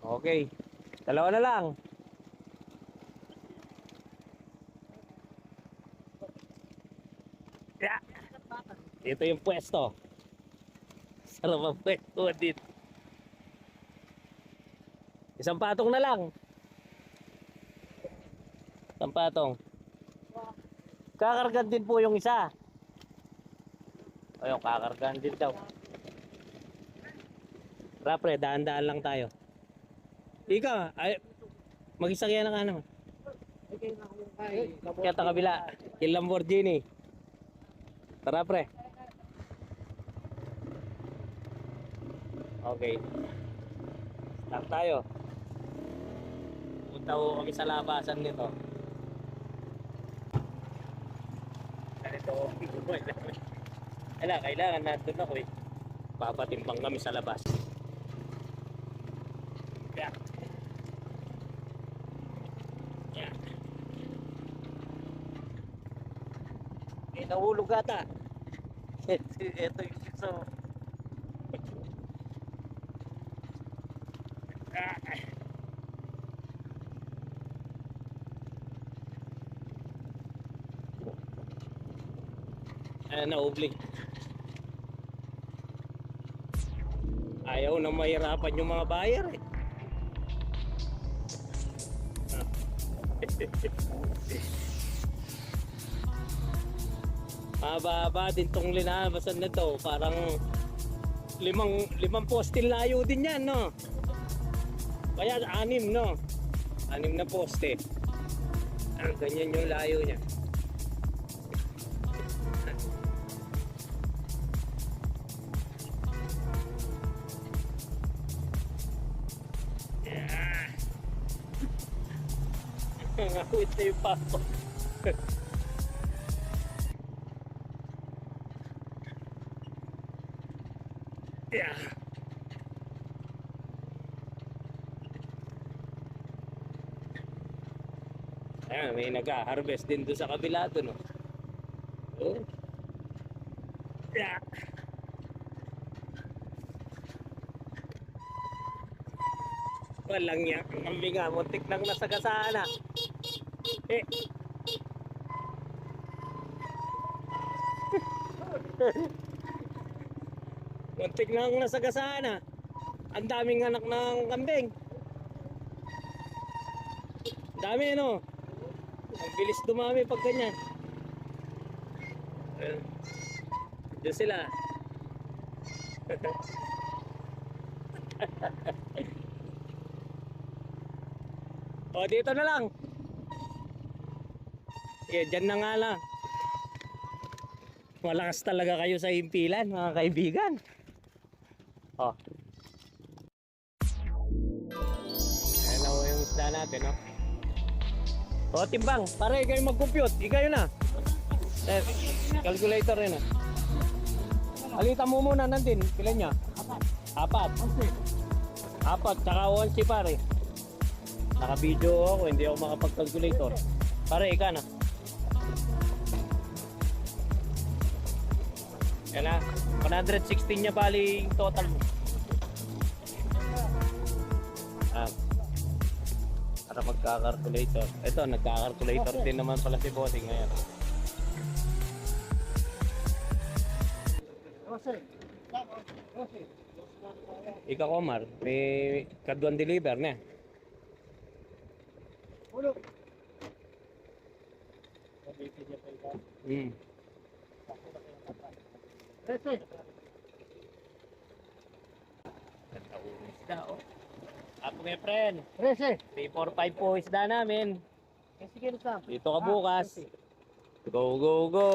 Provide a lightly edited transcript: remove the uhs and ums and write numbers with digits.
Okay. Dalawa na lang. Yeah. Ito yung pwesto. Sarap ang pwesto dito. Isang patong na lang. Isang patong. Kakargan din po yung isa. Ayun, kakargan din daw. Rapre, daan-daan lang tayo. Ika, ay, mag-isa kaya na ka naman. Kaya ta kabila, yung Lamborghini. Tara pre. Okay. Start tayo. Punta ko kami sa labasan nito. Ganito. Ala, kailangan nandun ako eh. Papatimbang kami sa labas. Yeah. Yeah. Nahulog ata. Ito yung piso. Naubling. Ayaw na mahirapan yung mga buyer eh. Mababa din tong linabasan na to. Parang limang postil layo din yan, no? Kaya 6, no? 6 na poste. Ganyan yung layo niya. Yeah. Ngawit na yung pasok. Yeah. Ayan, may nag-harvest din doon sa kabila doon, no? Oh. Yeah. Walang yan. Ang binga, muntik nang nasagasaan na. Eh. Muntik nang nasagasaan na. Ang daming anak ng kambing. Dami, no? Ang bilis dumami pag ganyan. Diyan sila. O, dito na lang. Okay, dyan na nga lang. Malakas talaga kayo sa himpilan, mga kaibigan. O. Ayan na yung isda natin, no? O, timbang. Pare, kayo mag-compute. Ikayo na. Calculator rin, Alitan mo muna nandun. Pilan niya? 4. 4, tsaka 11 pare. Naka-video ako, hindi ako makapag-calculator. Pare, ika na. Yan na. 116 niya bali total mo. Para magka-calculator. Ito, nagka-calculator din naman pala si Bossing ngayon. Ika Omar, may kaduan deliver na. Ulo. Isda, oh. Apo nga friend. 345 po isda namin. Dito ka bukas. Go, go, go.